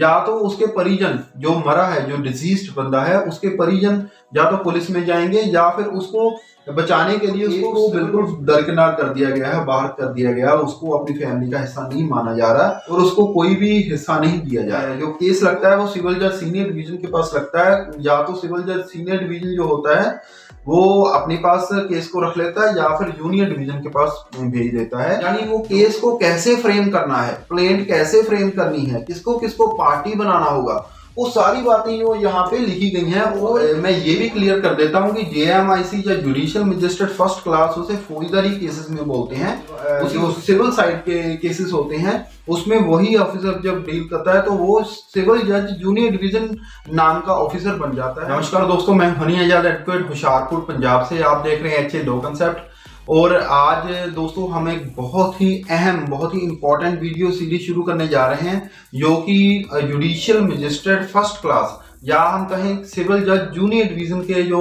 या तो उसके परिजन जो मरा है, जो डिसीज्ड बंदा है, उसके परिजन या तो पुलिस में जाएंगे या फिर उसको बचाने के लिए उसको बिल्कुल दरकिनार कर दिया गया है, बाहर कर दिया गया है, उसको अपनी फैमिली का हिस्सा नहीं माना जा रहा है और उसको कोई भी हिस्सा नहीं दिया जा रहा है। जो केस लगता है वो सिविल जज सीनियर डिवीजन के पास लगता है, या तो सिविल जज सीनियर डिवीजन जो होता है वो अपने पास केस को रख लेता है या फिर जूनियर डिवीजन के पास भेज देता है। यानी वो केस को कैसे फ्रेम करना है, प्लेंट कैसे फ्रेम करनी है, किसको किसको पार्टी बनाना होगा, वो सारी बातें जो यहाँ पे लिखी गई हैं। वो मैं ये भी क्लियर कर देता हूँ कि JMIC या जुडिशियल मजिस्ट्रेट फर्स्ट क्लास उसे फौजदारी केसेस में बोलते हैं। जो सिविल साइड के केसेस होते हैं उसमें वही ऑफिसर जब डील करता है तो वो सिविल जज जूनियर डिवीजन नाम का ऑफिसर बन जाता है। नमस्कार दोस्तों, मैं हनी आजाद एडवोकेट होशियारपुर पंजाब से। आप देख रहे हैं HA लॉ कंसेप्ट। और आज दोस्तों हम एक बहुत ही अहम, बहुत ही इंपॉर्टेंट वीडियो सीरीज शुरू करने जा रहे हैं, जो कि जुडिशियल मजिस्ट्रेट फर्स्ट क्लास या हम कहें सिविल जज जूनियर डिवीजन के जो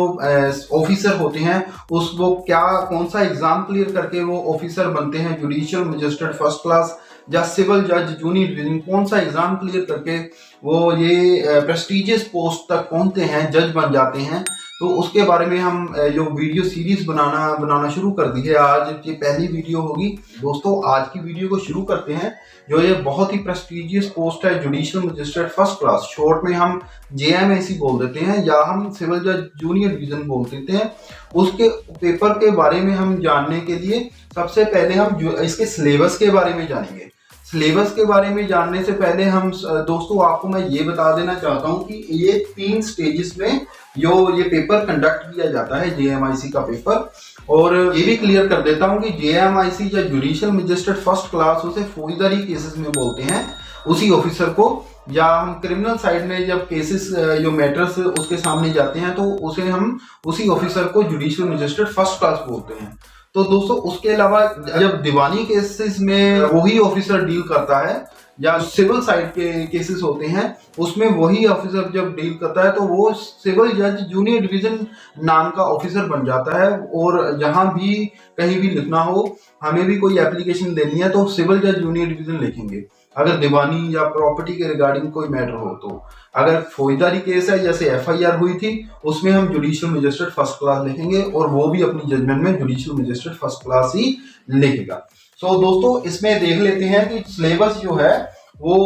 ऑफिसर होते हैं उस वो क्या कौन सा एग्जाम क्लियर करके वो ऑफिसर बनते हैं जुडिशियल मजिस्ट्रेट फर्स्ट क्लास या सिविल जज जूनियर डिवीजन, कौन सा एग्जाम क्लियर करके वो ये प्रेस्टिजियस पोस्ट तक पहुंचते हैं, जज बन जाते हैं। तो उसके बारे में हम जो वीडियो सीरीज बनाना शुरू कर दी है। आज ये पहली वीडियो होगी दोस्तों। आज की वीडियो को शुरू करते हैं। जो ये बहुत ही प्रेस्टिजियस पोस्ट है judicial magistrate first class, short में हम JMIC बोल देते हैं या हम सिविल जज जूनियर डिवीजन बोल देते हैं। उसके पेपर के बारे में हम जानने के लिए सबसे पहले हम इसके सिलेबस के बारे में जानेंगे। सिलेबस के बारे में जानने से पहले हम दोस्तों आपको मैं ये बता देना चाहता हूँ कि ये 3 स्टेजेस में जो ये पेपर कंडक्ट किया जाता है JMIC का पेपर। और ये भी क्लियर कर देता हूँ कि JMIC या जुडिशियल मजिस्ट्रेट फर्स्ट क्लास उसे फौजदारी केसेस में बोलते हैं उसी ऑफिसर को, या हम क्रिमिनल साइड में जब केसेस जो मैटर्स उसके सामने जाते हैं तो उसे हम उसी ऑफिसर को जुडिशियल मजिस्ट्रेट फर्स्ट क्लास बोलते हैं। तो दोस्तों उसके अलावा जब दीवानी केसेस में वही ऑफिसर डील करता है या सिविल साइड के केसेस होते हैं उसमें वही ऑफिसर जब डील करता है तो वो सिविल जज जूनियर डिवीजन नाम का ऑफिसर बन जाता है। और जहां भी कहीं भी लिखना हो, हमें भी कोई एप्लीकेशन देनी है तो सिविल जज जूनियर डिवीजन लिखेंगे अगर दीवानी या प्रॉपर्टी के रिगार्डिंग कोई मैटर हो। तो अगर फौजदारी केस है जैसे FIR हुई थी उसमें हम जुडिशियल मजिस्ट्रेट फर्स्ट क्लास लिखेंगे और वो भी अपनी जजमेंट में जुडिशियल मजिस्ट्रेट फर्स्ट क्लास ही लिखेगा। सो दोस्तों इसमें देख लेते हैं कि सिलेबस जो है वो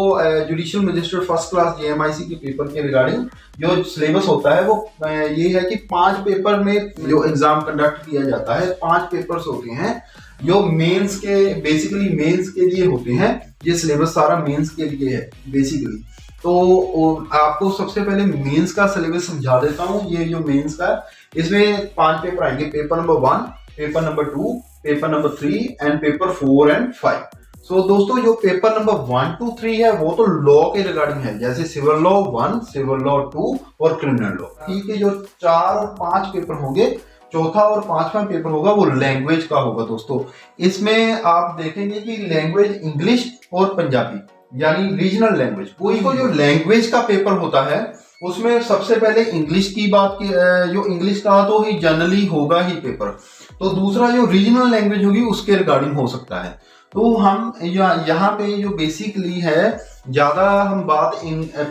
judicial magistrate first class JMIC के पेपर के रिगार्डिंग जो सिलेबस होता है वो ये है कि 5 पेपर में जो एग्जाम कंडक्ट किया जाता है। 5 पेपर्स होते हैं जो मेंस के, बेसिकली मेंस के लिए होते हैं। ये सिलेबस सारा मेंस के लिए है बेसिकली। तो आपको सबसे पहले मेंस का सिलेबस समझा देता हूँ। ये जो मेंस का, इसमें 5 पेपर आएंगे। Paper number 1, paper number 2, paper number 3 and paper 4 and 5। सो दोस्तों जो पेपर नंबर 1, 2, 3 है वो तो लॉ के रिगार्डिंग है, जैसे सिविल लॉ 1, सिविल लॉ 2 और क्रिमिनल लॉ। ठीक है, जो 4 और 5 पेपर होंगे, चौथा और 5वां पेपर होगा वो लैंग्वेज का होगा। दोस्तों इसमें आप देखेंगे कि लैंग्वेज इंग्लिश और पंजाबी यानी रीजनल लैंग्वेज। कोई जो लैंग्वेज का पेपर होता है उसमें सबसे पहले इंग्लिश की बात की, जो इंग्लिश का तो ही जनरली होगा ही पेपर। तो दूसरा जो रीजनल लैंग्वेज होगी उसके रिगार्डिंग हो सकता है। तो हम यहाँ पे जो बेसिकली है ज्यादा हम बात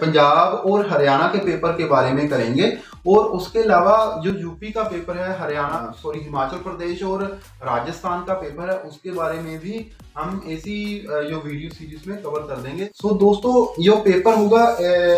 पंजाब और हरियाणा के पेपर के बारे में करेंगे। और उसके अलावा जो यूपी का पेपर है, हिमाचल प्रदेश और राजस्थान का पेपर है, उसके बारे में भी हम ऐसी जो वीडियो सीरीज में कवर कर देंगे। सो दोस्तों जो पेपर होगा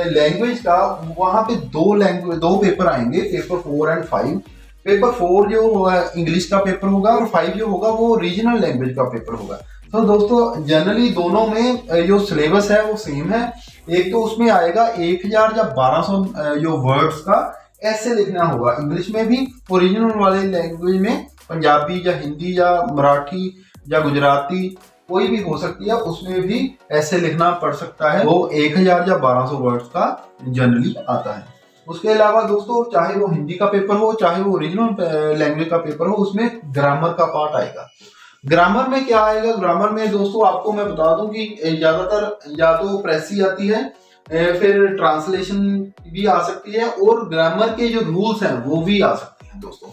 लैंग्वेज का, वहां पे 2 पेपर आएंगे, पेपर 4 एंड 5। पेपर 4 जो इंग्लिश का पेपर होगा और 5 जो होगा वो रीजनल लैंग्वेज का पेपर होगा। तो दोस्तों जनरली दोनों में जो सिलेबस है वो सेम है। एक तो उसमें आएगा 1000 या 1200 जो वर्ड्स का ऐसे लिखना होगा इंग्लिश में भी, ओरिजिनल वाले लैंग्वेज में पंजाबी या हिंदी या मराठी या गुजराती कोई भी हो सकती है, उसमें भी ऐसे लिखना पड़ सकता है। वो 1000 या 1200 वर्ड्स का जनरली आता है। उसके अलावा दोस्तों चाहे वो हिंदी का पेपर हो चाहे वो ओरिजिनल लैंग्वेज का पेपर हो, उसमें ग्रामर का पार्ट आएगा। ग्रामर में क्या आएगा? ग्रामर में दोस्तों आपको मैं बता दूं कि ज्यादातर या तो प्रेसी आती है, फिर ट्रांसलेशन भी आ सकती है और ग्रामर के जो रूल्स हैं वो भी आ सकते हैं दोस्तों।